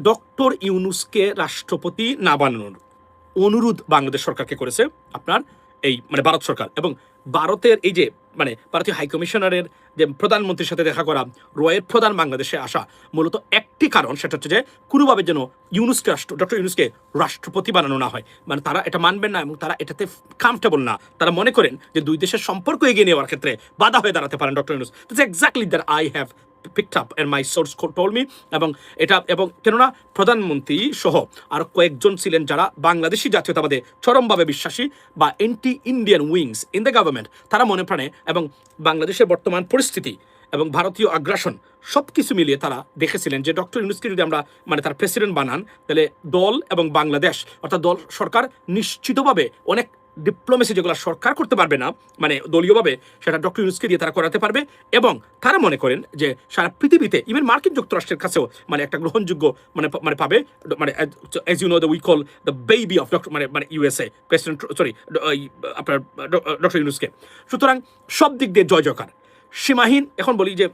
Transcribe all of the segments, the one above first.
Doctor ইউনূসকে রাষ্ট্রপতি না বানানোর অনুরোধ বাংলাদেশ সরকারকে করেছে আপনার এই মানে ভারত সরকার। এবং ভারতের এই যে মানে ভারতীয় হাইকমিশনারের যে প্রধানমন্ত্রীর সাথে দেখা করা, রয়ের প্রধান বাংলাদেশে আসা, মূলত একটি কারণ, সেটা হচ্ছে যে কোনোভাবে যেন ইউনূসকে ডক্টর ইউনূসকে রাষ্ট্রপতি বানানো না হয়। মানে তারা এটা মানবেন না এবং তারা এটাতে কমফর্টেবল না। তারা মনে করেন যে দুই দেশের সম্পর্ক এগিয়ে নেওয়ার ক্ষেত্রে বাধা হয়ে দাঁড়াতে পারেন doctor Yunus. That's exactly that I have picked up and my source told me। এবং এটা এবং কেননা প্রধানমন্ত্রী সহ আর কয়েকজন ছিলেন যারা বাংলাদেশি জাতীয়তাবাদে চরমভাবে বিশ্বাসী বা anti Indian wings in the government, তারা মনে প্রাণে এবং বাংলাদেশের বর্তমান পরিস্থিতি এবং ভারতীয় আগ্রাসন সব কিছু মিলিয়ে তারা দেখেছিলেন যে ডক্টর ইউনূসকে যদি আমরা মানে তার প্রেসিডেন্ট বানান, তাহলে দল এবং বাংলাদেশ অর্থাৎ দল সরকার নিশ্চিতভাবে অনেক ডিপ্লোমেসি যেগুলো সরকার করতে পারবে না মানে দলীয়ভাবে, সেটা ডক্টর ইউনূসকে দিয়ে তারা করাতে পারবে। এবং তারা মনে করেন যে সারা পৃথিবীতে ইভেন মার্কিন যুক্তরাষ্ট্রের কাছেও মানে একটা গ্রহণযোগ্য মানে পাবে মানে as you know the we call the baby of doctor মানে ইউএসএ প্রেসিডেন্ট সরি আপনার ডক্টর ইউনূসকে। সুতরাং সব দিক দিয়ে জয় জয়কার সীমাহীন। এখন বলি যে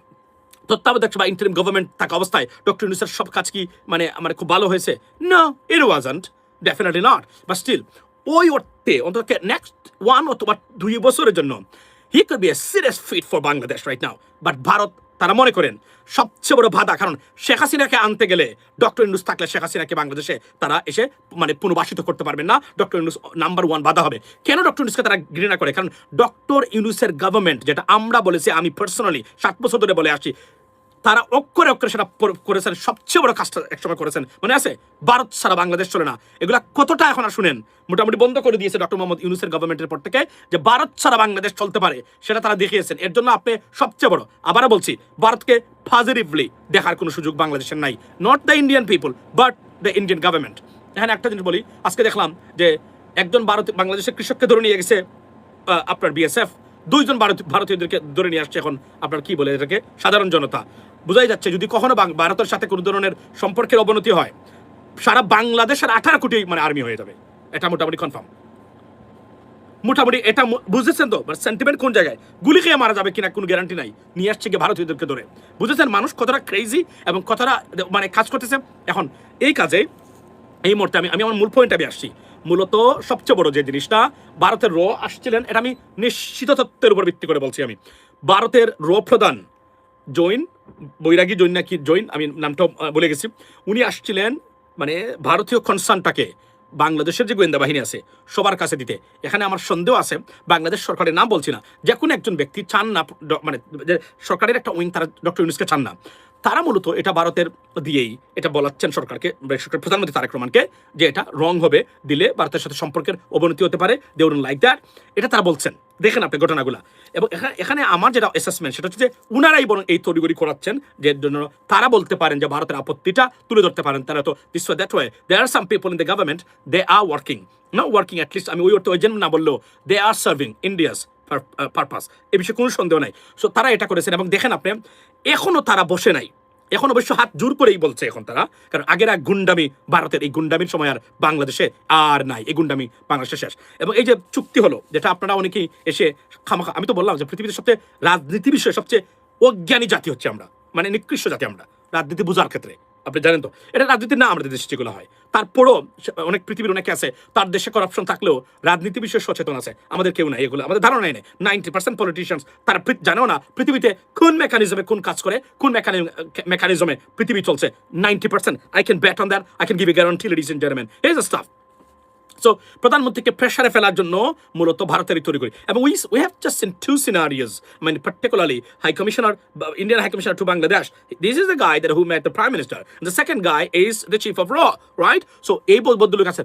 তত্ত্বাবধায়ক বা ইন্টারিম গভর্নমেন্ট থাকা অবস্থায় ডক্টর ইউনূসের সব কাজ কি মানে আমার খুব ভালো হয়েছে? না, it wasn't, definitely not. But still ওই অর্থে অন্তত নেক্সট 1 অথবা 2 বছরের জন্য he could be a serious fit for Bangladesh right now. But Bharat তারা মনে করেন সবচেয়ে বড় বাধা, কারণ শেখ হাসিনাকে আনতে গেলে ডক্টর ইউনূস থাকলে শেখ হাসিনাকে বাংলাদেশে তারা এসে মানে পুনর্বাসিত করতে পারবেন না। ডক্টর ইউনূস নাম্বার 1 বাধা হবে। কেন ডক্টর ইউনূসকে তারা ঘৃণা করে? কারণ ডক্টর ইউনূসের গভর্নমেন্ট, যেটা আমরা বলেছি, আমি পার্সোনালি 7 বছর ধরে বলে আসছি, তারা অক্ষরে অক্ষরে সেটা করেছেন। সবচেয়ে বড় কাজটা একসময় করেছেন, মনে আছে? ভারত ছাড়া বাংলাদেশ চলে না। এগুলা কতটা এখন আর শুনেন মোটামুটি বন্ধ করে দিয়েছে ডক্টর মোহাম্মদ ইউনূসের গভর্নমেন্টের পর থেকে, যে ভারত ছাড়া বাংলাদেশ চলতে পারে সেটা তারা দেখিয়েছেন। এর জন্য আপনি সবচেয়ে বড়, আবারও বলছি, ভারতকে পজিটিভলি দেখার কোনো সুযোগ বাংলাদেশের নাই। Not the Indian people but the Indian government. এখানে একটা জিনিস বলি, আজকে দেখলাম যে একজন বাংলাদেশের কৃষককে ধরে নিয়ে গেছে আপনার বিএসএফ, 2 জন ভারতীয়দেরকে ধরে নিয়ে আসছে এখন আপনার কি বলে এটাকে সাধারণ জনতা। বোঝাই যাচ্ছে যদি কখনো ভারতের সাথে কোনো ধরনের সম্পর্কের অবনতি হয়, সারা বাংলাদেশের 18 কোটি মানে আর্মি হয়ে যাবে। এটা মোটামুটি কনফার্ম, মোটামুটি এটা বুঝেছেন তো? সেন্টিমেন্ট কোন জায়গায় গুলি খেয়ে মারা যাবে কিনা কোনো গ্যারান্টি নাই। নিয়ে আসছে কি ভারতীয়দেরকে ধরে। বুঝেছেন মানুষ কতটা ক্রেজি এবং কতটা মানে কাজ করতেছে। এখন এই কাজে এই মুহূর্তে আমি আমার মূল পয়েন্টে আমি আসছি। মূলত সবচেয়ে বড় যে জিনিসটা, ভারতের আসছিলেন, এটা আমি নিশ্চিত তথ্যের উপর ভিত্তি করে বলছি। আমি ভারতের প্রধান জৈন, বৈরাগী জৈন নাকি জৈন, আমি নামটা বলে গেছি, উনি আসছিলেন মানে ভারতীয় কনসার্নটাকে বাংলাদেশের যে গোয়েন্দা বাহিনী আছে সবার কাছে দিতে। এখানে আমার সন্দেহ আছে, বাংলাদেশ সরকারের নাম বলছি না, যে কোনো একজন ব্যক্তি চান না মানে সরকারের একটা উইং তারা ডক্টর ইউনূসকে চান না। তারা মূলত এটা ভারতের দিয়েই এটা বলাচ্ছেন সরকারকে, প্রধানমন্ত্রী তারেক রহমানকে, যে এটা রং হবে, দিলে ভারতের সাথে সম্পর্কের অবনতি হতে পারে, দে উডন্ট লাইক দ্যাট। এটা তারা বলছেন, দেখেন আপনি ঘটনাগুলো। এবং এখানে আমার যেটা অ্যাসেসমেন্ট সেটা হচ্ছে যে উনারাই বরং এই তড়িগড়ি করাচ্ছেন, যে জন্য তারা বলতে পারেন যে ভারতের আপত্তিটা তুলে ধরতে পারেন। তারা তো this way that way, there are some people in the government, they are working, not working atleast আমি ওই অর্থ এজেন্ট না বললেও they are serving India's purpose, এ বিষয়ে কোনো সন্দেহ নাই। সো তারা এটা করেছেন। এবং দেখেন আপনি, এখনো তারা বসে নাই, এখন অবশ্য হাত জোর করেই বলছে এখন তারা, কারণ আগের এক গুন্ডামি, ভারতের এই গুন্ডামির সময় আর বাংলাদেশে আর নাই, এই গুন্ডামি বাংলাদেশে শেষ। এবং এই যে চুক্তি হলো, যেটা আপনারা অনেকেই এসে খামাখা, আমি তো বললাম যে পৃথিবীতে সবচেয়ে রাজনীতি বিষয়ে সবচেয়ে অজ্ঞানী জাতি হচ্ছে আমরা, মানে নিকৃষ্ট জাতি আমরা রাজনীতি বোঝার ক্ষেত্রে। আপনি জানেন তো এটা রাজনীতি না আমাদের দেশে যেগুলো হয়। তারপরও অনেক পৃথিবীর অনেকে আছে, তার দেশে করাপশন থাকলেও রাজনীতি বিষয়ে সচেতন আছে, আমাদের কেউ নাই, এগুলো আমাদের ধারণাই নেই। 90% পলিটিশিয়ানস তারা জানেও না পৃথিবীতে কোন মেকানিজমে কোন কাজ করে, কোন মেকানিজমে পৃথিবী চলছে। 90% I can bet on that, I can give a guarantee, ladies and gentleman, hear the stuff. So প্রধানমন্ত্রীকে প্রেশারে ফেলার জন্য মূলত ভারতের তৈরি করি। এবং we have just seen 2 scenarios, মানে particularly High Commissioner, Indian High Commissioner to Bangladesh. This is the guy that who met the Prime Minister. And the second guy is the Chief of RAW, right? So এই বদলুক আছে।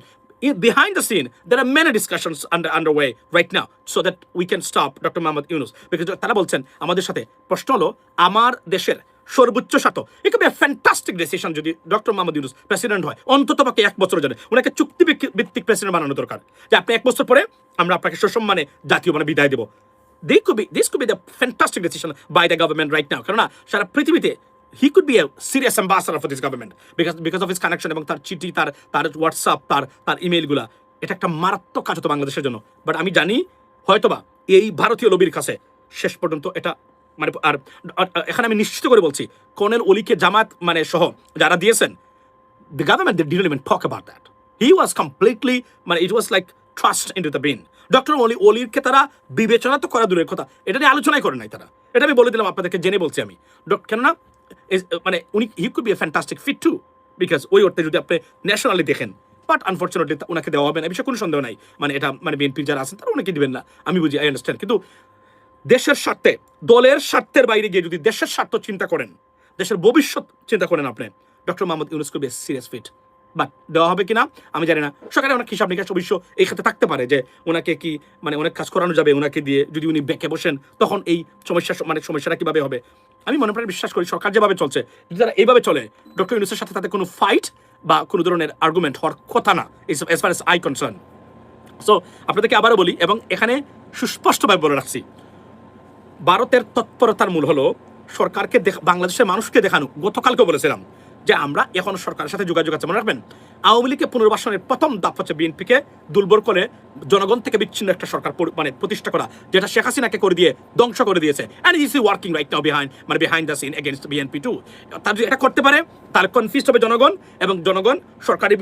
Behind the scene, there are many discussions underway right now so that we can stop Dr. Mohammad Yunus. Because তারা বলছেন আমাদের সাথে, প্রশ্ন হলো আমার দেশের সর্বোচ্চ স্বার্থ, it could be a fantastic decision যদি ডক্টর মোহাম্মদ ইউনূস প্রেসিডেন্ট হয়, অন্তত পক্ষে 1 বছরের জন্য ওনাকে চুক্তি ভিত্তিক প্রেসিডেন্ট বানানো দরকার, যে আপনি 1 বছর পরে আমরা আপনাকে সসম্মানে জাতীয় মানে বিদায় দেবো। This could be the fantastic decision by the government right now. কেননা সারা পৃথিবীতে he could be a serious ambassador for this government because of his connection, এবং তার চিঠি, তার হোয়াটসঅ্যাপ, তার ইমেইলগুলা, এটা একটা মারাত্মক কাজ হতো বাংলাদেশের জন্য। বাট আমি জানি হয়তোবা এই ভারতীয় লবির কাছে শেষ পর্যন্ত এটা মানে, আর এখানে আমি নিশ্চিত করে বলছি, কর্নেল অলিকে জামাত মানে সহ যারা দিয়েছেন, the government, they didn't even talk about that. He was completely, মানে it was like thrust into the bin. Doctor অলিরকে তারা বিবেচনা তো করা দূরের কথা, এটা নিয়ে আলোচনাই করে নাই তারা। এটা আমি বলে দিলাম আপনাদেরকে, জেনে বলছি আমি। কেননা মানে উনি he could be a fantastic fit too, because ওই অর্থে যদি আপনি ন্যাশনালি দেখেন, বাট আনফর্চুনেটলি ওনাকে দেওয়া হবে না, এই বিষয়ে কোনো সন্দেহ নাই। মানে এটা মানে বিএনপির যারা আছেন তারা ওনাকে দিবেন না, আমি বুঝি, আই আন্ডারস্ট্যান্ড। কিন্তু দেশের স্বার্থে, দলের স্বার্থের বাইরে গিয়ে যদি দেশের স্বার্থ চিন্তা করেন, দেশের ভবিষ্যৎ চিন্তা করেন, আপনি doctor Mohammad Yunus could be a serious fit. But দেওয়া হবে কিনা আমি জানি না। সরকারের অনেক হিসাব নিকাশ অবশ্য এই ক্ষেত্রে থাকতে পারে, যে ওনাকে কি মানে অনেক কাজ করানো যাবে ওনাকে দিয়ে, যদি উনি বেঁকে বসেন তখন এই সমস্যাটা কিভাবে হবে। আমি মনে প্রাণে বিশ্বাস করি সরকার যেভাবে চলছে, যদি তারা এইভাবে চলে, ডক্টর ইউনূসের সাথে তাদের কোনো ফাইট বা কোনো ধরনের আর্গুমেন্ট হওয়ার কথা না, as far as I concern. So আপনাদেরকে আবারও বলি, এবং এখানে সুস্পষ্টভাবে বলে রাখছি, ভারতের তৎপরতার মূল হলো সরকারকে বাংলাদেশের মানুষকে দেখানো। গতকালকে বলেছিলাম যে আমরা এখন সরকারের সাথে যোগাযোগ আছে। মনে রাখবেন, আওয়ামী লীগের পুনর্বাসনের প্রথম ধাপ হচ্ছে বিএনপিকে দুর্বল করে জনগণ থেকে বিচ্ছিন্ন একটা সরকার মানে প্রতিষ্ঠা করা, যেটা শেখ হাসিনাকে করে দিয়ে ধ্বংস করে দিয়েছে। And is working right now behind the scene against BNP too. তার যদি এটা করতে পারে, তার কনফিউজড হবে জনগণ, এবং জনগণ সরকারের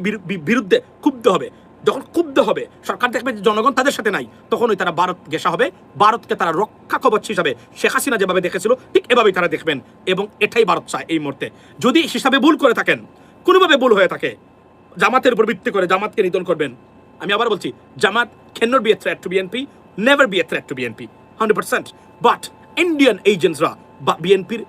বিরুদ্ধে ক্ষুব্ধ হবে। যখন ক্ষুব্ধ হবে সরকার, দেখবে যে জনগণ তাদের সাথে নাই, তখনই তারা ভারত ঘেঁষা হবে। ভারতকে তারা রক্ষা কবচ হিসাবে শেখ হাসিনা যেভাবে দেখেছিল ঠিক এভাবেই তারা দেখবেন, এবং এটাই ভারত চায় এই মুহূর্তে। যদি হিসাবে ভুল করে থাকেন, কোনোভাবে ভুল হয়ে থাকে, জামাতের উপর ভিত্তি করে জামাতকে নিধন করবেন। আমি আবার বলছি, Jamaat can not be a threat to BNP, never be a threat to BNP 100%। But Indian এজেন্টসরা বিএনপির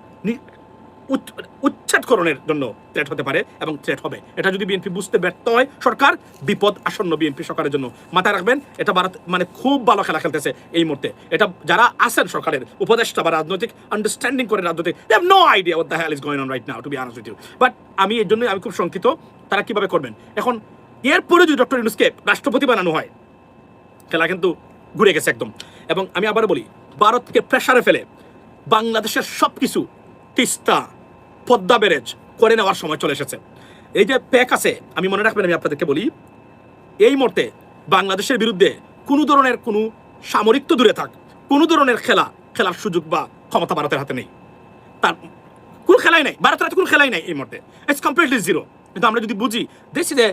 উচ্ছেদকরণের জন্য থ্রেট হতে পারে, এবং থ্রেট হবে। এটা যদি বিএনপি বুঝতে ব্যর্থ হয়, সরকার বিপদ আসন্ন বিএনপি সরকারের জন্য। মাথায় রাখবেন, এটা ভারত মানে খুব ভালো খেলা খেলতেছে এই মুহূর্তে। এটা যারা আছেন সরকারের উপদেষ্টা বা রাজনৈতিক আন্ডারস্ট্যান্ডিং করে রাজনৈতিক, they have no idea what the hell is going on right now, to be honest with you. But আমি এর জন্য আমি খুব শঙ্কিত তারা কিভাবে করবেন। এখন এরপরে যদি ডক্টর ইউনূসকে রাষ্ট্রপতি বানানো হয়, খেলা কিন্তু ঘুরে গেছে একদম। এবং আমি আবার বলি, ভারতকে প্রেসারে ফেলে বাংলাদেশের সব কিছু, তিস্তা, পদ্মা ব্যারেজ করে নেওয়ার সময় চলে এসেছে। এই যে প্যাক আছে, আমি মনে রাখবেন, আমি আপনাদেরকে বলি, এই মুহূর্তে বাংলাদেশের বিরুদ্ধে কোনো ধরনের কোনো সামরিক তো দূরে থাক, কোনো ধরনের খেলার সুযোগ বা ক্ষমতা ভারতের হাতে নেই। তার কোনো খেলাই নাই, ভারতের হাতে কোনো খেলাই নাই এই মুহূর্তে, ইটস কমপ্লিটলি জিরো। কিন্তু আমরা যদি বুঝি this is a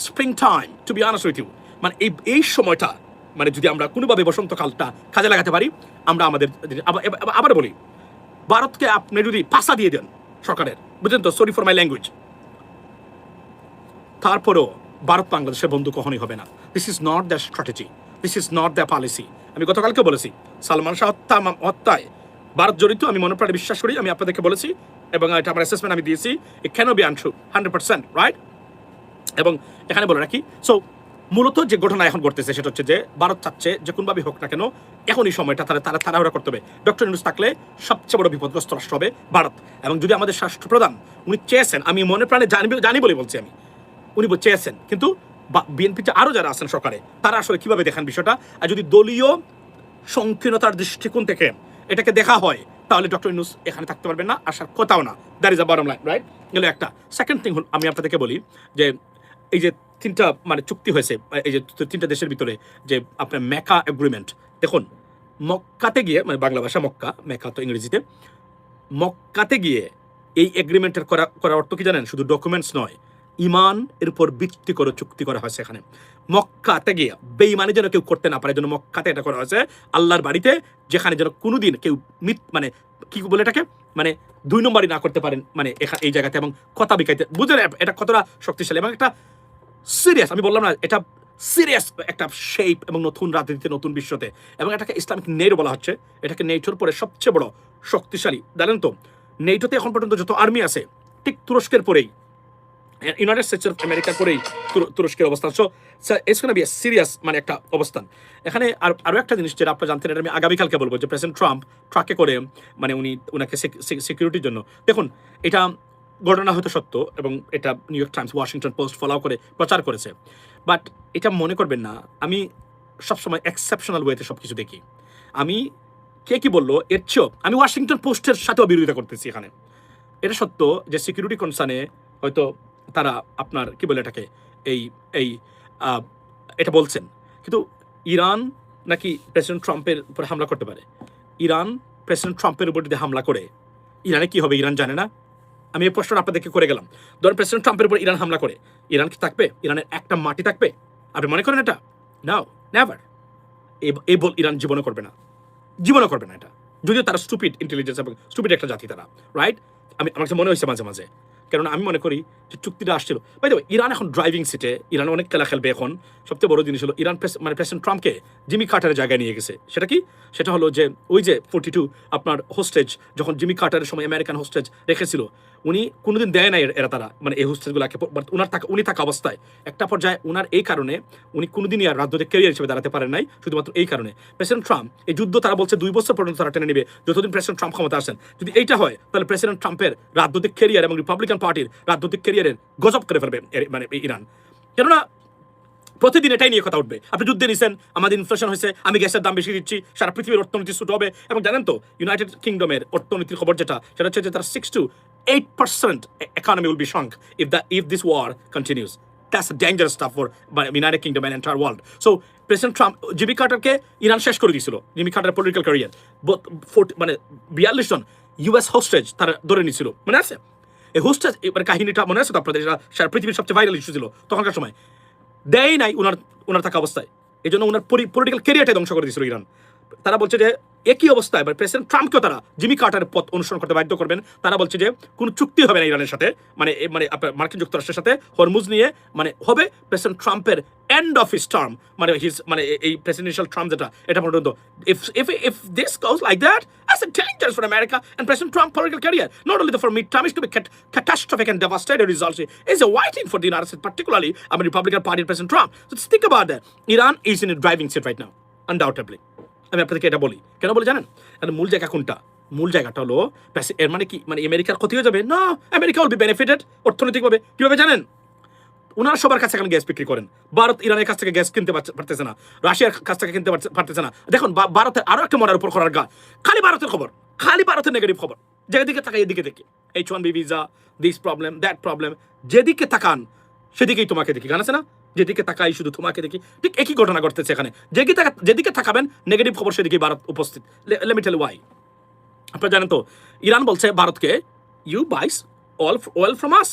spring time, to be honest with you, মানে এই সময়টা, মানে যদি আমরা কোনোভাবে বসন্তকালটা কাজে লাগাতে পারি, আমরা আমাদের আবার বলি, ভারতকে আপনি যদি পাশা দিয়ে দেন সরকারের, বুঝলেন তো, সরি ফর মাই ল্যাঙ্গুয়েজ, তারপরেও ভারত বাংলাদেশের বন্ধু কখনোই হবে না। This is not the strategy, this is not the policy. আমি গতকালকে বলেছি, সালমান শাহ হত্যায় ভারত জড়িত, আমি মনে প্রাণে বিশ্বাস করি, আমি আপনাদেরকে বলেছি, এবং এটা আমার অ্যাসেসমেন্ট আমি দিয়েছি, it can be untrue 100%, right. এবং এখানে বলে রাখি, সো মূলত যে ঘটনা এখন ঘটতেছে সেটা হচ্ছে যে ভারত চাচ্ছে যে কোনোভাবে হোক না কেন এখন এই সময়টা তারা তাড়াহুড়া করতে হবে। ডক্টর ইউনূস থাকলে সবচেয়ে বড় বিপদগ্রস্ত রাষ্ট্র হবে ভারত। এবং যদি আমাদের রাষ্ট্রপ্রধান উনি চেয়েছেন, আমি মনে প্রাণে জানি বলে বলছি, উনি চেয়েছেন, কিন্তু বিএনপিতে আরও যারা আছেন সরকারে তারা আসলে কিভাবে দেখেন বিষয়টা। আর যদি দলীয় সংকীর্ণতার দৃষ্টিকোণ থেকে এটাকে দেখা হয়, তাহলে ডক্টর ইউনূস এখানে থাকতে পারবেন না, আসার কথাও না। That is a bottom line, right. গেল একটা। সেকেন্ড থিং আমি আপনাদেরকে বলি যে এই যে তিনটা মানে চুক্তি হয়েছে এই যে তিনটা দেশের ভিতরে, যে আপনার মেকা এগ্রিমেন্ট, দেখুন মক্কাতে গিয়ে, মানে বাংলা ভাষা মক্কা, মেকা তো ইংরেজিতে, মক্কাতে গিয়ে এই এগ্রিমেন্টের করার অর্থ কি জানেন? শুধু ডকুমেন্টস নয়, ইমান এর উপর ভিত্তি করে চুক্তি করা হয়েছে। এখানে মক্কাতে গিয়ে বেঈমানি যেন কেউ করতে না পারে, যেন মক্কাতে এটা করা হয়েছে, আল্লাহর বাড়িতে, যেখানে যেন কোনোদিন কেউ মানে কি বলে এটাকে, মানে 2 নম্বরই না করতে পারেন, মানে এই জায়গাতে, এবং কথা বিকাইতে, বুঝলেন এটা কতটা শক্তিশালী এবং একটা সিরিয়াস। আমি বললাম না, এটা সিরিয়াস একটা শেপ, এবং নতুন রাজনীতিতে, নতুন বিশ্বতে, এবং এটাকে ইসলামিক নেটো বলা হচ্ছে। এটাকে নেটোর পরে সবচেয়ে বড় শক্তিশালী, জানেন তো, নেটোতে এখন পর্যন্ত যত আর্মি আছে ঠিক তুরস্কের পরেই, ইউনাইটেড স্টেটস অফ আমেরিকার পরেই তুরস্কের অবস্থান। So it's gonna be a serious মানে একটা অবস্থান। এখানে আরও একটা জিনিস যেটা আপনারা জানতেন, এটা আমি আগামীকালকে বলবো, যে প্রেসিডেন্ট ট্রাম্প ট্রাকে করে মানে উনাকে সিকিউরিটির জন্য, দেখুন এটা ঘটনা হয়তো সত্য, এবং এটা new York Times, Washington post follow করে প্রচার করেছে, বাট এটা মনে করবেন না আমি সবসময় এক্সেপশনাল ওয়েতে সব কিছু দেখি। আমি কি বললো এর চেয়েও আমি ওয়াশিংটন পোস্টের সাথেও বিরোধিতা করতেছি। এখানে এটা সত্য যে সিকিউরিটি কনসার্নে হয়তো তারা আপনার কি বলে এটাকে এই এটা বলছেন, কিন্তু ইরান নাকি প্রেসিডেন্ট ট্রাম্পের উপর হামলা করতে পারে। ইরান প্রেসিডেন্ট ট্রাম্পের উপর যদি হামলা করে, ইরানে কি হবে ইরান জানে না? আমি এই প্রশ্নটা আপনাদেরকে করে গেলাম, ধরেন প্রেসিডেন্ট ট্রাম্পের উপর ইরান হামলা করে, ইরান কি থাকবে? ইরানের একটা মাটি থাকবে? আপনি মনে করেন এটা? নাও, নেভার। এই বল ইরান জীবনও করবে না, জীবনও করবে না এটা, যদিও তারা স্টুপিড ইন্টেলিজেন্স এবং স্টুপিড একটা জাতি তারা, রাইট? আমার কাছে মনে হয়েছে মাঝে মাঝে, কারণ আমি মনে করি যে চুক্তিটা আসছিল। বাই দ্য ওয়ে, ইরান এখন ড্রাইভিং সিটে, ইরান অনেক খেলা খেলবে এখন। সবচেয়ে বড় জিনিস হলো ইরান মানে প্রেসিডেন্ট ট্রাম্পকে জিমি কার্টারের জায়গায় নিয়ে গেছে। সেটা কি? সেটা হলো যে ওই যে 42 আপনার হোস্টেজ, যখন জিমি কার্টারের সময় আমেরিকান হোস্টেজ রেখেছিল, উনি কোনোদিন দেয় নাই এরা তারা, মানে এই হোস্টেজগুলোকে উনি থাকা অবস্থায় একটা পর্যায়ে উনার এই কারণে উনি কোনোদিনই আর রাজনৈতিক ক্যারিয়ার হিসেবে দাঁড়াতে পারেন নাই, শুধুমাত্র এই কারণে। প্রেসিডেন্ট ট্রাম্প এই যুদ্ধ তারা বলছে 2 বছর পর্যন্ত তারা টেনে নেবে, যতদিন প্রেসিডেন্ট ট্রাম্প ক্ষমতা আসেন। যদি এইটা হয়, তাহলে প্রেসিডেন্ট ট্রাম্পের রাজনৈতিক ক্যারিয়ার এবং রিপাবলিকান পার্টির রাজনৈতিক ক্যারিয়ারের গজব করে ফেলবে মানে ইরান। কেননা প্রতিদিন এটাই নিয়ে কথা উঠবে, আপনি যুদ্ধে নিছেন, আমাদের ইনফ্লেশন হয়েছে, আমি গ্যাসের দাম বেশি দিচ্ছি, সারা পৃথিবীর অর্থনীতি ছুট হবে। এবং জানেন তো ইউনাইটেড কিংডমের অর্থনীতির খবর যেটা, সেটা হচ্ছে যে তার 6 to 8% economy will be shrunk if this war continues. That's a dangerous stuff for United Kingdom and entire world. So president Trump Jimmy কার্টারকে ইরান শেষ করে দিয়েছিল, জিমি কার্টার পলিটিক্যাল ক্যারিয়ার, মানে 42 জন ইউএস হোস্টেজ তারা ধরে নিয়েছিল, মনে আছে? এই হোস্টেজ মানে কাহিনীটা মনে আছে তো আপনাদের? সারা পৃথিবীর সবচেয়ে ভাইরাল ইস্যু ছিল তখনকার সময়। দেয় নাই ওনার থাকা অবস্থায়, এই জন্য ওনার পলিটিক্যাল ক্যারিয়ারটাই ধ্বংস করে দিয়েছিল ইরান। তারা বলছে যে একই অবস্থায় প্রেসিডেন্ট ট্রাম্পকেও তারা জিমি কার্টারের পথ অনুসরণ করতে বাধ্য করবেন। তারা বলছে যে কোনো চুক্তি হবে না ইরানের সাথে, মানে আপনার মার্কিন যুক্তরাষ্ট্রের সাথে হরমুজ নিয়ে, মানে হবে প্রেসিডেন্ট ট্রাম্পের এন্ড অফ হিজ টার্ম, মানে এই প্রেসিডেন্সিয়াল টার্ম যেটা, এটা পর্যন্ত। if this goes like that, that's a dangerous for America and President Trump political career. Not only for midterm, it's to be catastrophic and devastating results. It's a whiting for the United States, particularly Republican Party President Trump. So just think about that. Iran is in a driving seat right now, undoubtedly. আমি আপনাদেরকে এটা বলি, কেন বলি জানেন? কারণ মূল জায়গা কোনটা? মূল জায়গাটা হলো এর মানে কি, মানে আমেরিকার ক্ষতি হয়ে যাবে না, আমেরিকা উইল বি বেনিফিটেড অর্থনৈতিকভাবে। কিভাবে জানেন? ওনারা সবার কাছে এখন গ্যাস বিক্রি করেন। ভারত ইরানের কাছ থেকে গ্যাস কিনতে পারতেছে না, রাশিয়ার কাছ থেকে কিনতে পারতেছে না। দেখুন ভারতের আরো একটা মরার উপর করার গা, খালি ভারতের খবর, খালি ভারতের নেগেটিভ খবর। যেদিকে তাকাই এদিকে দেখি H1B visa, this problem, that problem, যেদিকে তাকান সেদিকেই তোমাকে দেখি, গান আছে না, যেদিকে তাকাই শুধু তোমাকে দেখি। ঠিক একই ঘটনা ঘটতেছে এখানে, যেদিকে তাকাবেন নেগেটিভ খবর সেদিকেই ভারত উপস্থিত। Let me tell why. আপনারা জানেন তো ইরান বলছে ভারতকে, you buys oil from us.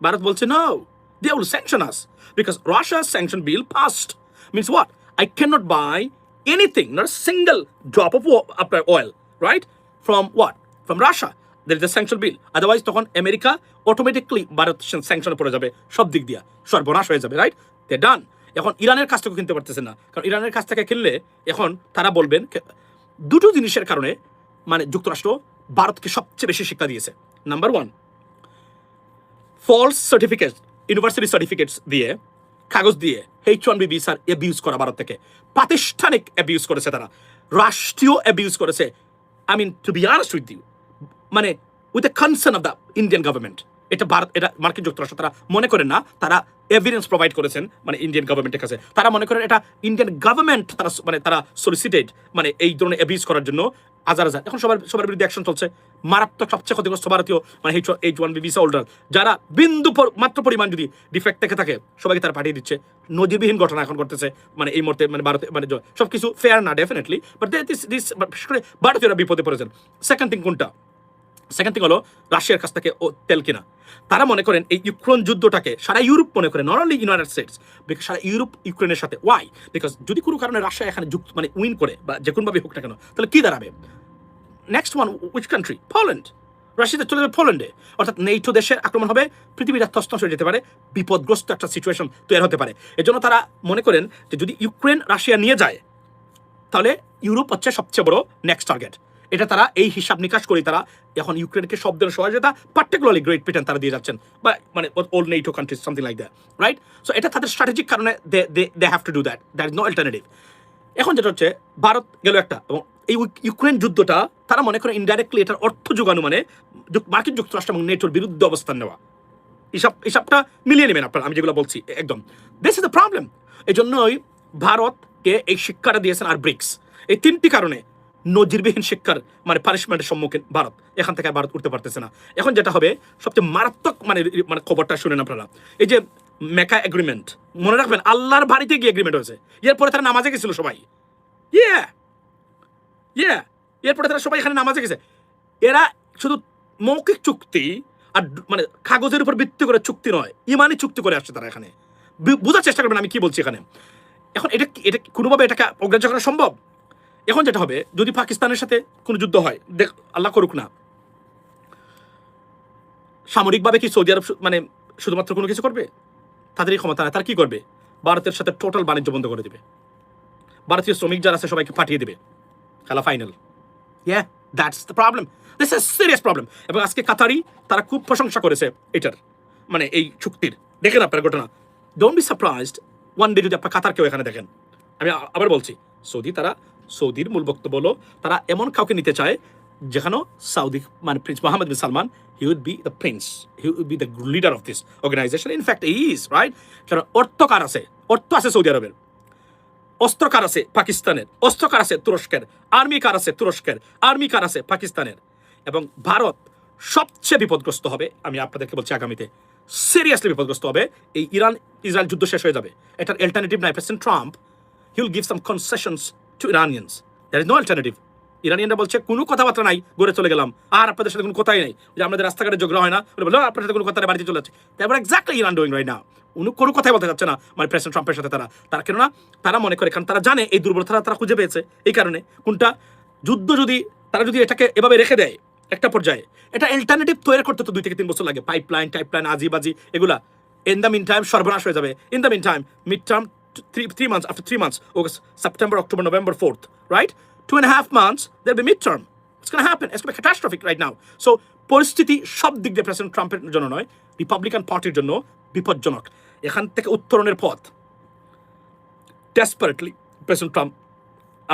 Bharat বলছে no, they will sanction us because Russia's sanction bill passed. Means what? I cannot buy anything, not a single drop of oil, right? From what? From Russia. There is a sanction bill. Otherwise তখন America automatically Bharat স্যাংশনে পড়ে যাবে, সব দিক দিয়া সর্বনাশ হয়ে যাবে, right? দে ডান। এখন ইরানের কাছ থেকে কিনতে পারতেছে না, কারণ ইরানের কাছ থেকে কিনলে এখন তারা বলবেন দুটো জিনিসের কারণে, মানে যুক্তরাষ্ট্র ভারতকে সবচেয়ে বেশি শিক্ষা দিয়েছে। Number 1, false certificate, university certificates দিয়ে, কাগজ দিয়ে H1B ভিসার অ্যাবিউজ করা ভারত থেকে, প্রাতিষ্ঠানিক অ্যাবিউজ করেছে তারা, রাষ্ট্রীয় অ্যাবিউজ করেছে। I mean to be honest with you, মানে with the concern of the Indian government. এটা মার্কিন যুক্তরাষ্ট্র তারা মনে করেন না, তারা এভিডেন্স প্রোভাইড করেছেন মানে ইন্ডিয়ান গভর্নমেন্টের কাছে। তারা মনে করেন এটা ইন্ডিয়ান গভর্নমেন্ট তারা সলিসিটেড, মানে এই ধরনের অ্যাবিউজ করার জন্য হাজার হাজার। এখন সবার বিরুদ্ধে অ্যাকশন চলছে। মারাত্মক সবচেয়ে ক্ষতিগ্রস্ত ভারতীয় মানে H1B ভিসা হোল্ডার, যারা বিন্দু মাত্র পরিমাণ যদি ডিফেক্ট থেকে থাকে সবাইকে তারা পাঠিয়ে দিচ্ছে। নজিরবিহীন ঘটনা এখন করতেছে, মানে এই মুহূর্তে মানে ভারতে, মানে সবকিছু ফেয়ার না ডেফিনেটলি, বাট দিস বিশেষ করে ভারতীয়রা বিপদে পড়েছেন। সেকেন্ড থিং কোনটা? সেকেন্ড থিং হলো রাশিয়ার কাছ থেকে তেল কিনা। তারা মনে করেন এই ইউক্রেন যুদ্ধটাকে সারা ইউরোপ মনে করে, নট অনলি ইউনাইটেড স্টেটস, সারা ইউরোপ ইউক্রেনের সাথে। ওয়াই? বিকজ যদি কোনো কারণে রাশিয়া এখানে মানে উইন করে বা যে কোনোভাবে হোক না কেন, তাহলে কি দাঁড়াবে? Next one, which country? Poland. রাশিয়াতে চলে যাবে পোল্যান্ডে, অর্থাৎ নেটো দেশের আক্রমণ হবে, পৃথিবীটা তছনছ হয়ে যেতে পারে, বিপদগ্রস্ত একটা সিচুয়েশন তৈরি হতে পারে। এজন্য তারা মনে করেন যে যদি ইউক্রেন রাশিয়া নিয়ে যায়, তাহলে ইউরোপ হচ্ছে সবচেয়ে বড় নেক্সট টার্গেট। এটা তারা এই হিসাব নিকাশ করে তারা এখন ইউক্রেনকে সব ধরনের সহযোগিতা, পার্টিকুলারলি গ্রেট ব্রিটেন তারা দিয়ে যাচ্ছেন, বা মানে old NATO countries, something like that, right? So এটা তাদের স্ট্র্যাটেজিক কারণে they have to do that, that is no alternative. এখন যেটা হচ্ছে ভারত গেল একটা, এবং এই ইউক্রেন যুদ্ধটা তারা মনে করে ইনডাইরেক্টলি এটার অর্থ যোগানো মানে মার্কিন যুক্তরাষ্ট্র এবং নেটোর বিরুদ্ধে অবস্থান নেওয়া। হিসাবটা মিলিয়ে নেবেন আপনারা, আমি যেগুলো বলছি একদম। This is the problem. এই জন্যই ভারতকে এই শিক্ষাটা দিয়েছেন আর ব্রিক্স। এই 3টি কারণে নজিরবিহীন শিক্ষার মানে পানিশমেন্টের সম্মুখীন ভারত, এখান থেকে ভারত উঠতে পারতেছে না। এখন যেটা হবে সবচেয়ে মারাত্মক মানে খবরটা শুনেন আপনারা, এই যে মেকা এগ্রিমেন্ট, মনে রাখবেন আল্লাহর বাড়িতে গিয়ে এগ্রিমেন্ট হয়েছে। এরপরে তারা নামাজে গেছিল সবাই, এরপরে তারা সবাই এখানে নামাজে গেছে। এরা শুধু মৌখিক চুক্তি আর মানে কাগজের উপর ভিত্তি করে চুক্তি নয়, ইমানি চুক্তি করে আসছে তারা। এখানে বোঝার চেষ্টা করবেন আমি কি বলছি এখানে। এখন এটা কোনোভাবে এটাকে অগ্রাহ্য করা সম্ভব? এখন যেটা হবে, যদি পাকিস্তানের সাথে কোনো যুদ্ধ হয়, দেখ আল্লাহ করুক না, সামরিকভাবে কি সৌদি আরব মানে শুধুমাত্র কোনো কিছু করবে? তাদের এই ক্ষমতা নাই। তারা কি করবে? ভারতের সাথে টোটাল বাণিজ্য বন্ধ করে দেবে, ভারতীয় শ্রমিক যারা আছে সবাইকে পাঠিয়ে দেবে, খেলা final. Yeah, that's the problem. This is a serious problem. এবং আজকে কাতারি তারা খুব প্রশংসা করেছে এটার, মানে এই চুক্তির। দেখেন আপনার ঘটনা, don't be surprised one day যদি আপনার কাতারকেও এখানে দেখেন। আমি আবার বলছি, সৌদির মূল বক্তব্য হলো তারা এমন কাউকে নিতে চায় যেখানে সাউদি মানে prince Mohammed bin Salman, he would be the prince, he would be the leader of this organisation. In fact he is right. কারণ অর্থ কার আছে? অর্থ আছে সৌদি আরবের, অস্ত্র কার আছে? পাকিস্তানের। অস্ত্র কার আছে? তুরস্কের। আর্মি কার আছে? তুরস্কের। আর্মি কার আছে? পাকিস্তানের। এবং ভারত সবচেয়ে বিপদগ্রস্ত হবে, আমি আপনাদেরকে বলছি আগামীতে সিরিয়াসলি বিপদগ্রস্ত হবে। এই ইরান ইসরায়েল যুদ্ধ শেষ হয়ে যাবে, এটার অল্টারনেটিভ নাই। President Trump, he will give some concessions to Iranians. There is no alternative. ইরানিয়ানরা বলছে কোনো কথাবার্তা নাই, ঘুরে চলে গেলাম, আর আপনাদের সাথে কোনো কথাই নাই। যে আমাদের রাস্তাঘাটে ঝগড়া হয় না, বলো আপনার সাথে কোনো কথা বাড়িতে চলে যাচ্ছে। তারপর exactly Iran doing right now. উনি কোনো কথাই বলতে যাচ্ছে না মানে প্রেসিডেন্ট ট্রাম্পের সাথে। তারা কেননা তারা মনে করে, কারণ তারা জানে এই দুর্বলতা তারা খুঁজে পেয়েছে। এই কারণে কোনটা যুদ্ধ যদি তারা যদি এটাকে এভাবে রেখে দেয় একটা পর্যায়ে, এটা অল্টারনেটিভ তৈরি করতে তো 2 থেকে 3 বছর লাগে। পাইপলাইন আজিবাজি এগুলা। ইন দ্য মিন টাইম সর্বনাশ হয়ে যাবে। In the meantime mid term 3 months, after 3 months, August, September, October, November 4th, right? 2.5 months, there'll be midterm. It's going to happen. It's going to be catastrophic right now. So পরিস্থিতি সব দিক দিয়ে president ট্রাম্পের জন্য নয়, Republican পার্টির জন্য বিপজ্জনক। এখান থেকে উত্তরণের পথ ডেসপারেটলি প্রেসিডেন্ট ট্রাম্প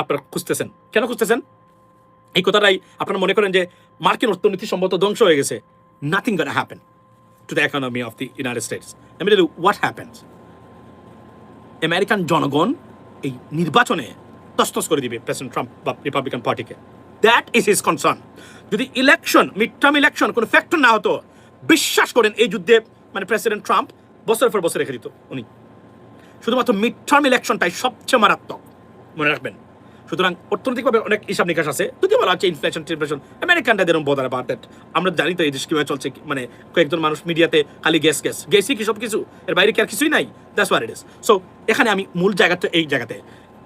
আপনারা খুঁজতেছেন। কেন খুঁজতেছেন? এই কথাটাই আপনারা মনে করেন যে মার্কিন অর্থনীতি সম্ভবত ধ্বংস হয়ে গেছে। Nothing gonna happen to the economy of the United states. let me tell you what happens. American জনগণ এই নির্বাচনে তছনছ করে দিবে প্রেসিডেন্ট ট্রাম্প বা রিপাবলিকান পার্টিকে। That is his concern. যদি ইলেকশন, মিড টার্ম ইলেকশন কোনো ফ্যাক্টর না হতো, বিশ্বাস করেন এই যুদ্ধে মানে প্রেসিডেন্ট ট্রাম্প বছরের পর বছর রেখে দিত উনি। শুধুমাত্র মিড টার্ম ইলেকশনটাই সবচেয়ে মারাত্মক, মনে রাখবেন। সুতরাং অর্থনৈতিকভাবে অনেক হিসাব নিকাশ আছে। যদি বলা হচ্ছে ইনফ্লেশন টিনফ্লেশন, আমেরিকানরা যেরকম বোধার অ্যাবাউট দ্যাট। আমরা জানি তো এই দেশ কীভাবে চলছে, মানে কয়েকজন মানুষ মিডিয়াতে খালি গ্যাসই কি সব কিছু, এর বাইরে কি আর কিছুই নাই। That's what it is. So এখানে আমি মূল জায়গাটা এই জায়গাতে,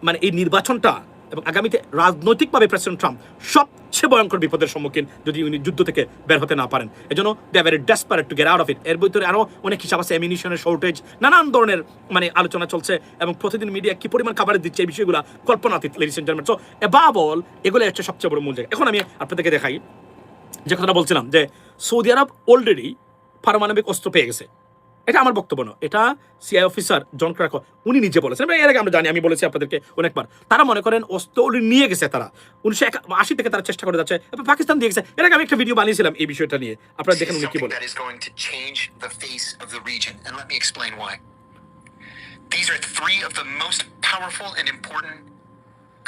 মানে এই নির্বাচনটা এবং আগামীতে রাজনৈতিকভাবে প্রেসিডেন্ট ট্রাম্প সবচেয়ে ভয়ঙ্কর বিপদের সম্মুখীন যদি উনি যুদ্ধ থেকে বের হতে না পারেন। এজন্য they are very desperate to get out of it. এর ভিতরে আরও অনেক হিসাব আছে, অ্যামিনিশনের শর্টেজ, নানান ধরনের মানে আলোচনা চলছে এবং প্রতিদিন মিডিয়া কি পরিমাণ খাবার দিচ্ছে এই বিষয়গুলো কল্পনাতীত, ladies and gentleman. So above all এগুলো হচ্ছে সবচেয়ে বড় মূল জায়গা। এখন আমি আপনাদেরকে দেখাই যে কথাটা বলছিলাম যে সৌদি আরব অলরেডি পারমাণবিক অস্ত্র পেয়ে গেছে। এটা আমার বক্তব্য না, এটা সিআই অফিসার জন ক্রাক উনি নিজে বলেছেন। এর আগে আমরা জানি, আমি বলেছি আপনাদেরকে অনেকবার। তারা মনে করেন অস্ত্র নিয়ে গেছে, তারা 1980 থেকে তারা চেষ্টা করে যাচ্ছে, পাকিস্তান দিয়ে গেছে। এর আগে আমি একটা ভিডিও বানিয়েছিলাম এই বিষয়টা নিয়ে, আপনারা দেখেন উনি কি বলে। These are 3 of the most powerful and important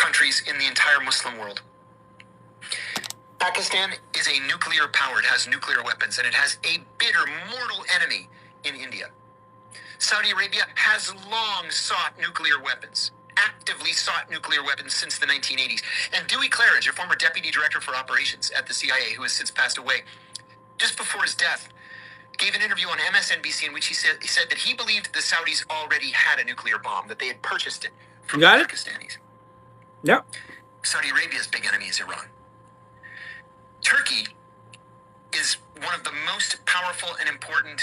countries in the entire Muslim world. Pakistan is a nuclear power. It has nuclear weapons, and it has a bitter, mortal enemy in India. Saudi Arabia has long sought nuclear weapons, actively sought nuclear weapons since the 1980s. And Dewey Claridge, a former deputy director for operations at the CIA, who has since passed away, just before his death, gave an interview on MSNBC in which he said that he believed the Saudis already had a nuclear bomb, that they had purchased it from the Pakistanis. Yeah. Saudi Arabia's big enemy is Iran. Turkey is one of the most powerful and important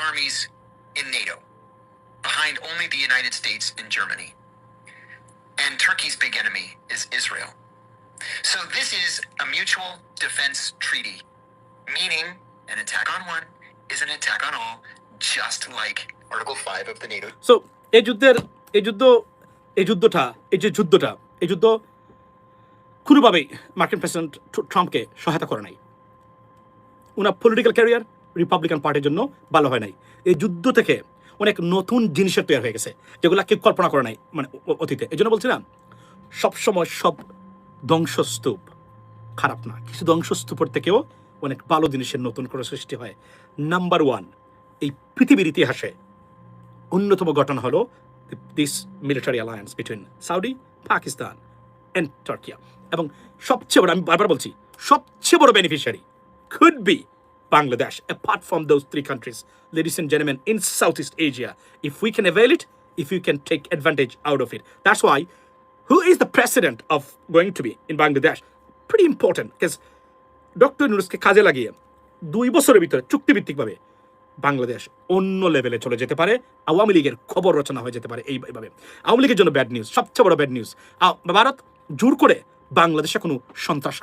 armies in NATO, behind only the United States and Germany. And Turkey's big enemy is Israel. So this is a mutual defense treaty, meaning an attack on one is an attack on all, just like Article 5 of the NATO. So এই যুদ্ধ কোনোভাবেই মার্কিন president ট্রাম্পকে সহায়তা করে নাই। ওনার political career Republican পার্টির জন্য ভালো হয় নাই। এই যুদ্ধ থেকে অনেক নতুন জিনিসের তৈরি হয়ে গেছে, যেগুলো কেউ কল্পনা করে নাই মানে অতীতে। এই জন্য বলছিলাম সবসময় সব ধ্বংসস্তূপ খারাপ না, কিছু ধ্বংসস্তূপের থেকেও অনেক ভালো জিনিসের নতুন করে সৃষ্টি হয়। নাম্বার 1, এই পৃথিবীর ইতিহাসে অন্যতম ঘটনা হলো this military alliance between Saudi, Pakistan and Turkey. এবং সবচেয়ে বড়, আমি বারবার বলছি, সবচেয়ে বড় beneficiary could be Bangladesh, apart from those three countries, ladies and gentlemen, in Southeast Asia, if we can avail it, if we can take advantage out of it. That's why, who is the president of going to be in Bangladesh? Pretty important, because doctor ইউনূসকে কাজে লাগিয়ে 2 বছরের ভিতরে চুক্তিভিত্তিকভাবে বাংলাদেশ অন্য লেভেলে চলে যেতে পারে, আওয়ামী লীগের খবর রচনা হয়ে যেতে পারে এইভাবে। আওয়ামী লীগের জন্য ব্যাড নিউজ, সবচেয়ে বড় ব্যাড নিউজ। ভারত জোর করে বাংলাদেশে কোনো সন্ত্রাস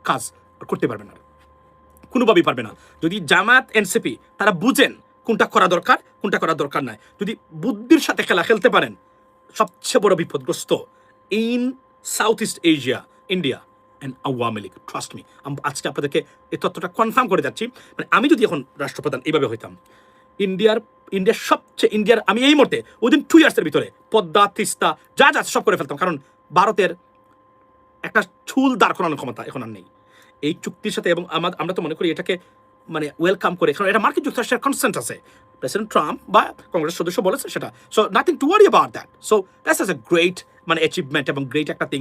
কাজ করতে পারবে না, কোনোভাবেই পারবে না। যদি জামাত এনসিপি তারা বুঝেন কোনটা করা দরকার, কোনটা করা দরকার নাই, যদি বুদ্ধির সাথে খেলা খেলতে পারেন, সবচেয়ে বড় বিপদগ্রস্ত in south east Asia India and Awami League. Trust me, আজকে আপনাদেরকে এই তথ্যটা কনফার্ম করে যাচ্ছি। মানে আমি যদি এখন রাষ্ট্রপ্রধান এইভাবে হইতাম, ইন্ডিয়ার আমি এই মুহূর্তে উইদিন 2 ইয়ার্সের ভিতরে পদ্মা তিস্তা যা যা সব করে ফেলতাম, কারণ ভারতের একটা চুল দাঁড় করানোর ক্ষমতা এখন আর নেই এই চুক্তির সাথে। এবং আমরা তো মনে করি এটাকে মানে ওয়েলকাম করে, কারণ এটা মার্কিন যুক্তরাষ্ট্রের কনসেন্ট আছে, প্রেসিডেন্ট ট্রাম্প বা কংগ্রেস সদস্য বলেছে সেটা। So nothing to worry about that. So that's a great মানে অ্যাচিভমেন্ট এবং গ্রেট একটা thing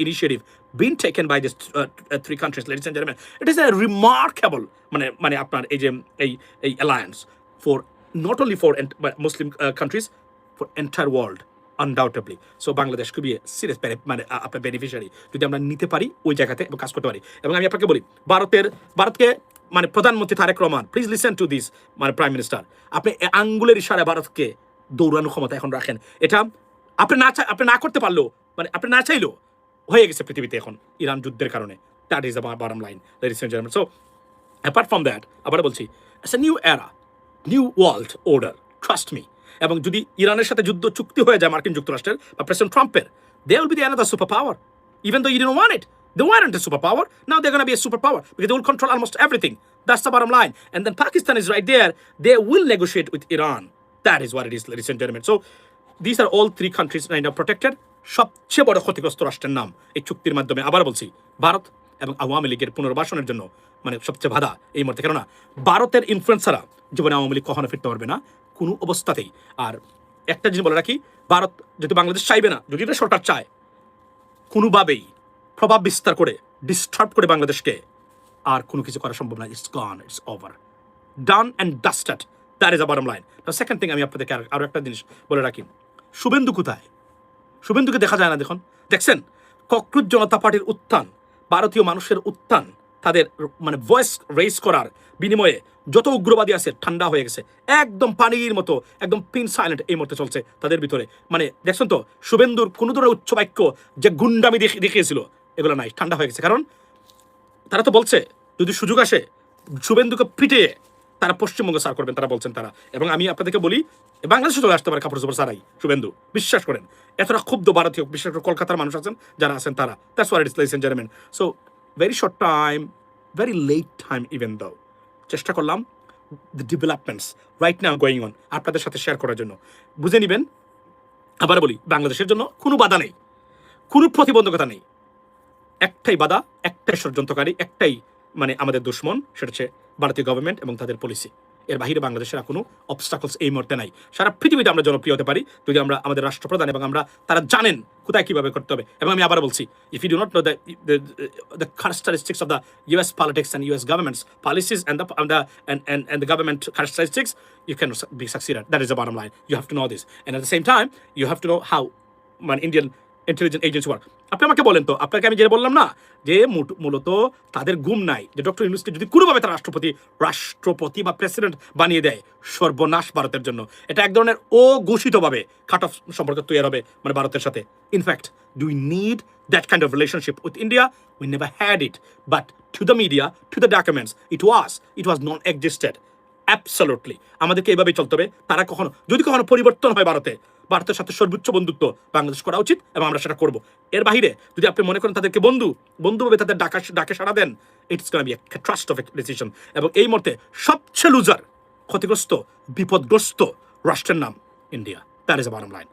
initiative been taken by this 3 countries, ladies and gentlemen. It is a remarkable মানে আপনার এই যে এই alliance for not only for Muslim countries, for entire world undoubtedly. So Bangladesh খুবই serious মানে আপনার বেনিফিশিয়ারি যদি আমরা নিতে পারি ওই জায়গাতে এবং কাজ করতে পারি। এবং আমি আপনাকে বলি, ভারতকে মানে প্রধানমন্ত্রী Tarique Rahman, please listen to this, মানে প্রাইম মিনিস্টার, আপনি আঙ্গুলের ইশারায় ভারতকে দৌড়ানোর ক্ষমতা এখন রাখেন। এটা আপনি না করতে পারলেও, মানে আপনি না চাইলেও হয়ে গেছে পৃথিবীতে এখন ইরান যুদ্ধের কারণে। That is the bottom line, ladies and gentleman. So apart from that, আবার বলছি, it's a new era, new world order, trust me. এবং যদি ইরানের সাথে যুদ্ধ চুক্তি হয়ে যায় মার্কিন যুক্তরাষ্ট্রের বা প্রেসিডেন্ট ট্রাম্পের, they will be another super power, even though you didn't want it. They weren't a superpower. Now they're going to be a superpower because they will control almost everything. That's the bottom line. And then Pakistan is right there. They will negotiate with Iran. That is what it is, ladies and gentlemen. So these are all 3 countries right now protected. সবচেয়ে বড় ক্ষতিগ্রস্ত রাষ্ট্রের নাম এই চুক্তির মাধ্যমে। আবার বলছি, ভারত এবং আওয়ামী লীগের পুনর্বাসনের জন্য মানে সবচেয়ে বাধা এই মুহূর্তে। কেননা ভারতের ইনফ্লুয়েন্স ছাড়া জীবনে আওয়ামী লীগ কখনো ফিরতে পারবে না কোনো অবস্থাতেই। আর একটা জিনিস বলে রাখি, ভারত যদি বাংলাদেশ চাইবে না, যদি এটা সরকার চায়, কোনোভাবেই প্রভাব বিস্তার করে ডিস্টার্ব করে বাংলাদেশকে আর কোনো কিছু করা সম্ভব না। It's gone, it's over, done and dusted. That is a bottom line. Second thing, আমি আপনাদেরকে আরো একটা জিনিস বলে রাখি, শুভেন্দু কোথায়? শুভেন্দুকে দেখা যায় না। দেখছেন ককরোচ জনতা পার্টির উত্থান, ভারতীয় মানুষের উত্থান, তাদের মানে ভয়েস রেজ করার বিনিময়ে যত উগ্রবাদী আছে ঠান্ডা হয়ে গেছে, একদম পানির মতো, একদম পিন সাইলেন্ট এই মুহূর্তে চলছে তাদের ভিতরে। মানে দেখছেন তো, শুভেন্দুর কোনো ধরনের উচ্চ বাক্য যে গুন্ডামি দেখিয়েছিল এগুলো নাই, ঠান্ডা হয়ে গেছে। কারণ তারা তো বলছে যদি সুযোগ আসে শুভেন্দুকে পিটিয়ে তারা পশ্চিমবঙ্গ সার করবেন, তারা বলছেন তারা। এবং আমি আপনাদেরকে বলি, বাংলাদেশে চলে আসতে পারে কাপড় চোপড় সারাই শুভেন্দু, বিশ্বাস করেন। এতটা ক্ষুব্ধ ভারতীয়, বিশেষ করে কলকাতার মানুষ আছেন যারা আছেন তারা। That's what it is, ladies and gentleman. So very short time, very late time even though, চেষ্টা করলাম the developments right now going on আপনাদের সাথে শেয়ার করার জন্য। বুঝে নেবেন, আবার বলি, বাংলাদেশের জন্য কোনো বাধা নেই, কোনো প্রতিবন্ধকতা নেই। একটাই বাধা, একটাই ষড়যন্ত্রকারী, একটাই মানে আমাদের দুশ্মন, সেটা হচ্ছে ভারতীয় গভর্নমেন্ট এবং তাদের পলিসি। এর বাহিরে বাংলাদেশের কোনো অবস্টাকলস এই মুহূর্তে নাই। সারা পৃথিবীতে আমরা জনপ্রিয় হতে পারি যদি আমরা আমাদের রাষ্ট্রপ্রধান এবং তারা জানেন কোথায় কিভাবে করতে হবে। এবং আমি আবার বলছি, if you do not know the characteristics of the US politics and US government's policies and the government characteristics, you can be succeeded. That is the bottom line. You have to know this, and at the same time you have to know how Indian intelligence agency work. আপনি আমাকে বলেন তো, আপনাকে আমি যেটা বললাম না, যে মূলত তাদের গুম নাই যে ডক্টর ইউনূসকে যদি কোনোভাবে তার রাষ্ট্রপতি বা প্রেসিডেন্ট বানিয়ে দেয়, সর্বনাশ ভারতের জন্য। এটা এক ধরনের অঘোষিতভাবে কাট অফ সম্পর্ক তৈরি হবে মানে ভারতের সাথে। In fact, do we need that kind of relationship with India? We never had it, but to the media, to the documents, it was non existed. Absolutely আমাদেরকে এভাবেই চলতে হবে। তারা যদি কখনো পরিবর্তন হয় ভারতের সাথে সর্বোচ্চ বন্ধুত্ব বাংলাদেশ করা উচিত এবং আমরা সেটা করব। এর বাহিরে যদি আপনি মনে করেন তাদেরকে বন্ধুভাবে তাদের ডাকে সাড়া দেন, it's gonna be a catastrophic decision. এবং এই মুহূর্তে সবচেয়ে লুজার, ক্ষতিগ্রস্ত, বিপদগ্রস্ত রাষ্ট্রের নাম India. That is the bottom line.